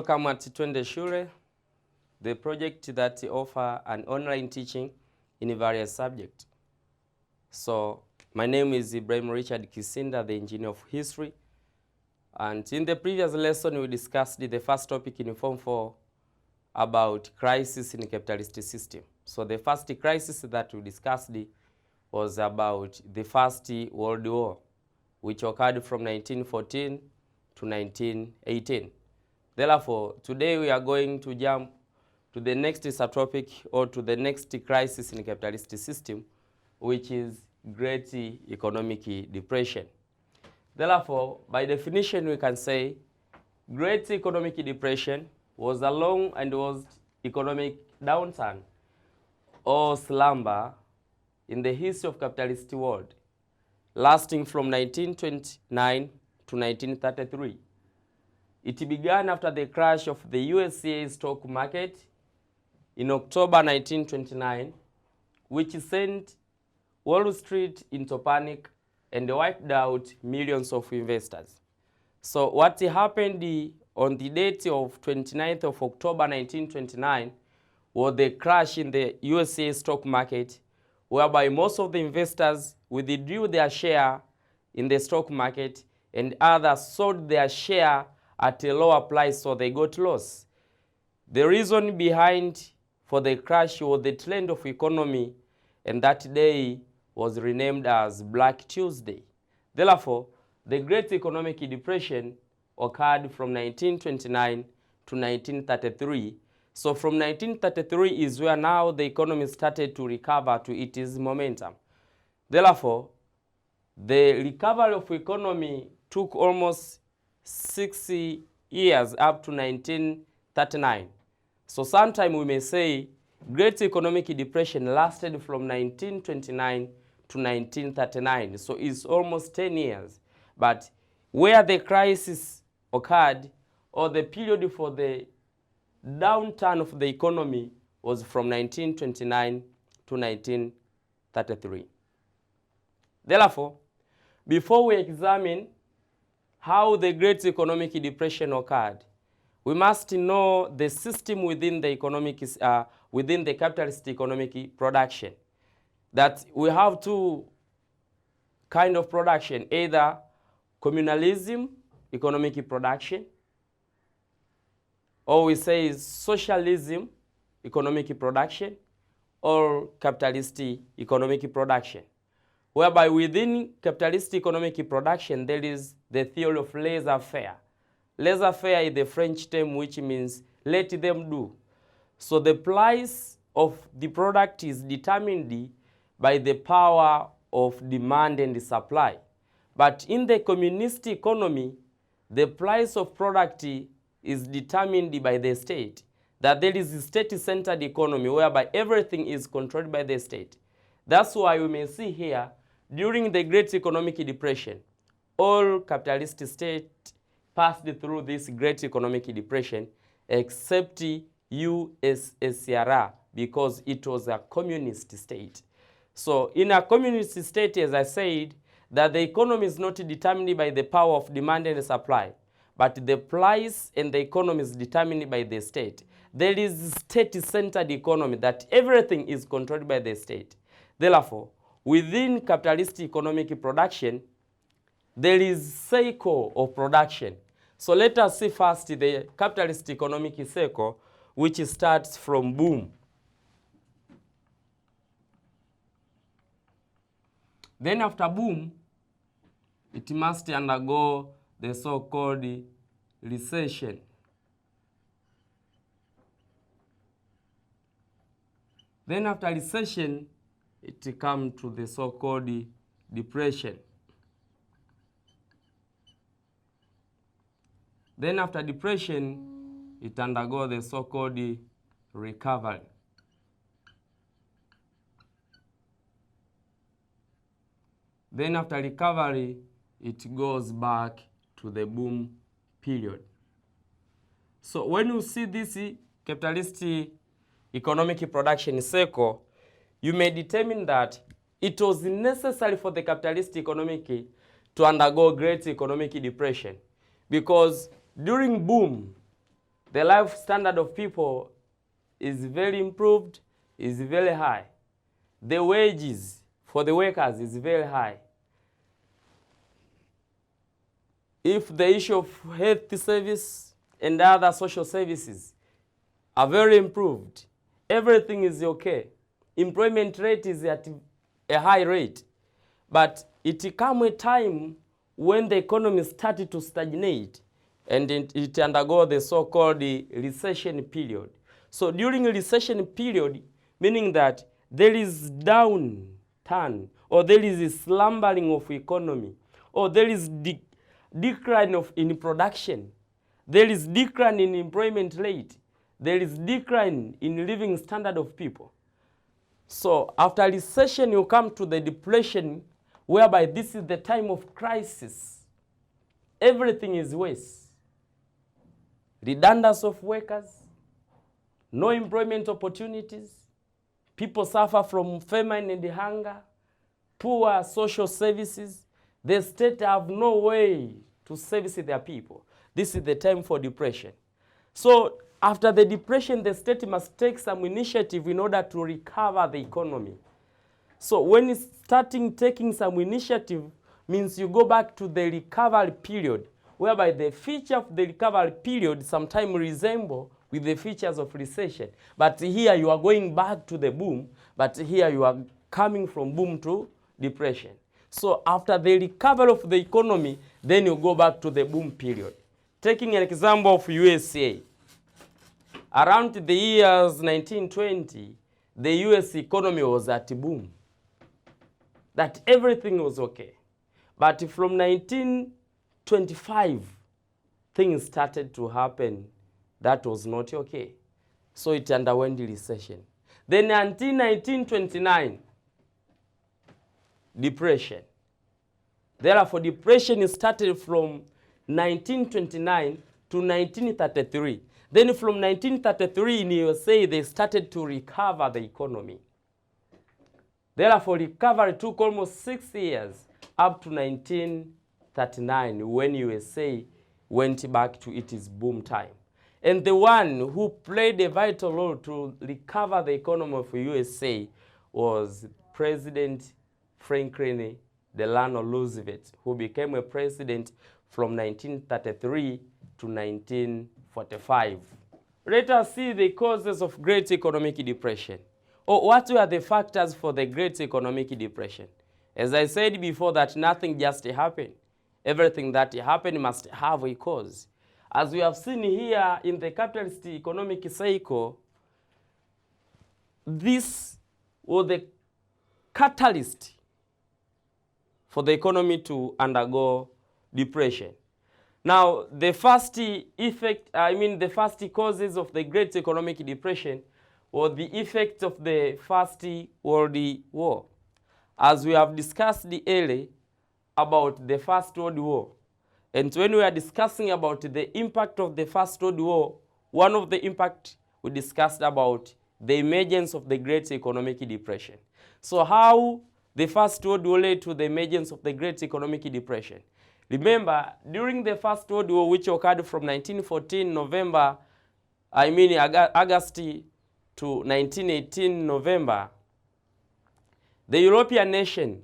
Welcome at Twende Shule, the project that offer an online teaching in various subjects. So my name is Ibrahim Richard Kisinda, the engineer of history. And in the previous lesson, we discussed the first topic in Form 4 about crisis in capitalist system. So the first crisis that we discussed was about the First World War, which occurred from 1914 to 1918. Therefore, today we are going to jump to the next subtopic, or to the next crisis in capitalist system, which is Great Economic Depression. Therefore, by definition, we can say Great Economic Depression was a long and worst economic downturn or slumber in the history of capitalist world, lasting from 1929 to 1933. It began after the crash of the USA stock market in October 1929, which sent Wall Street into panic and wiped out millions of investors. So what happened on the date of 29th of October 1929 was the crash in the USA stock market, whereby most of the investors withdrew their share in the stock market and others sold their share at a lower price, so they got lost. The reason behind for the crash was the trend of economy, and that day was renamed as Black Tuesday. Therefore, the Great Economic Depression occurred from 1929 to 1933. So from 1933 is where now the economy started to recover to its momentum. Therefore, the recovery of economy took almost 60 years up to 1939. So sometime we may say Great Economic Depression lasted from 1929 to 1939. So it's almost 10 years. But where the crisis occurred, or the period for the downturn of the economy, was from 1929 to 1933. Therefore, before we examine how the Great Economic Depression occurred, we must know the system within the within the capitalist economic production. That we have two kind of production, either communalism economic production, or we say socialism economic production, or capitalist economic production, whereby within capitalist economic production there is the theory of laissez-faire. Laissez-faire is the French term which means let them do. So the price of the product is determined by the power of demand and supply. But in the communist economy, the price of product is determined by the state. That there is a state-centered economy whereby everything is controlled by the state. That's why we may see here, during the Great Economic Depression, all capitalist states passed through this Great Economic Depression except USSR, because it was a communist state. So in a communist state, as I said, that the economy is not determined by the power of demand and supply, but the price and the economy is determined by the state. There is state-centered economy, that everything is controlled by the state. Therefore, within capitalist economic production, there is cycle of production. So let us see first the capitalist economic cycle, which starts from boom. Then after boom, it must undergo the so-called recession. Then after recession, it comes to the so-called depression. Then after depression, it undergoes the so-called recovery. Then after recovery, it goes back to the boom period. So when you see this capitalist economic production cycle, you may determine that it was necessary for the capitalist economic to undergo Great Economic Depression, because during boom, the life standard of people is very improved, is very high. The wages for the workers is very high. If the issue of health service and other social services are very improved, everything is okay. Employment rate is at a high rate. But it come a time when the economy started to stagnate and it undergo the so-called recession period. So during a recession period, meaning that there is downturn, or there is a slumbering of economy, or there is decline in production, there is decline in employment rate, there is decline in living standard of people. So after recession, you come to the depression, whereby this is the time of crisis. Everything is worse. Redundancy of workers, no employment opportunities, people suffer from famine and hunger, poor social services. The state have no way to service their people. This is the time for depression. So after the depression, the state must take some initiative in order to recover the economy. So when it's starting taking some initiative, means you go back to the recovery period, whereby the feature of the recovery period sometimes resemble with the features of recession. But here you are going back to the boom, but here you are coming from boom to depression. So after the recovery of the economy, then you go back to the boom period. Taking an example of USA, around the years 1920, the US economy was at boom. That everything was okay. But from 1925, things started to happen that was not okay. So it underwent the recession. Then until 1929, depression. Therefore, depression started from 1929 to 1933. Then from 1933 in USA, they started to recover the economy. Therefore, recovery took almost 6 years, up to 1939, when USA went back to its boom time. And the one who played a vital role to recover the economy of USA was President Franklin Delano Roosevelt, who became a president from 1933 to 1945. Let us see the causes of Great Economic Depression. Or what were the factors for the Great Economic Depression? As I said before, that nothing just happened. Everything that happened must have a cause. As we have seen here in the capitalist economic cycle, this was the catalyst for the economy to undergo depression. Now, the first the first causes of the Great Economic Depression was the effect of the First World War. As we have discussed earlier about the First World War, and when we are discussing about the impact of the First World War, one of the impacts we discussed about the emergence of the Great Economic Depression. So how the First World War led to the emergence of the Great Economic Depression? Remember, during the First World War, which occurred from 1914 August to 1918 November, the European nations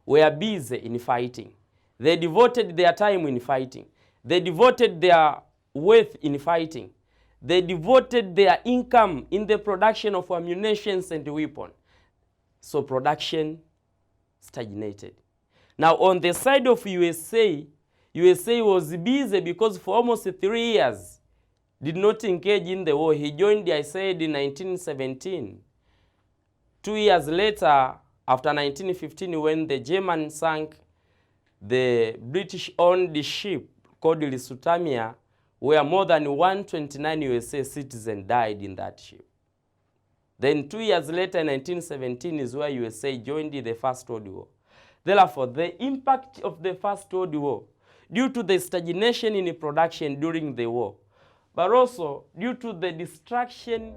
were busy in fighting. They devoted their time in fighting. They devoted their wealth in fighting. They devoted their income in the production of ammunition and weapons. So production stagnated. Now on the side of USA, USA was busy because for almost 3 years did not engage in the war. He joined, I said, in 1917. 2 years later, after 1915, when the Germans sank the British-owned ship called Lusitania, where more than 129 USA citizens died in that ship. Then 2 years later, in 1917, is where USA joined the First World War. Therefore, the impact of the First World War, due to the stagnation in production during the war, but also due to the destruction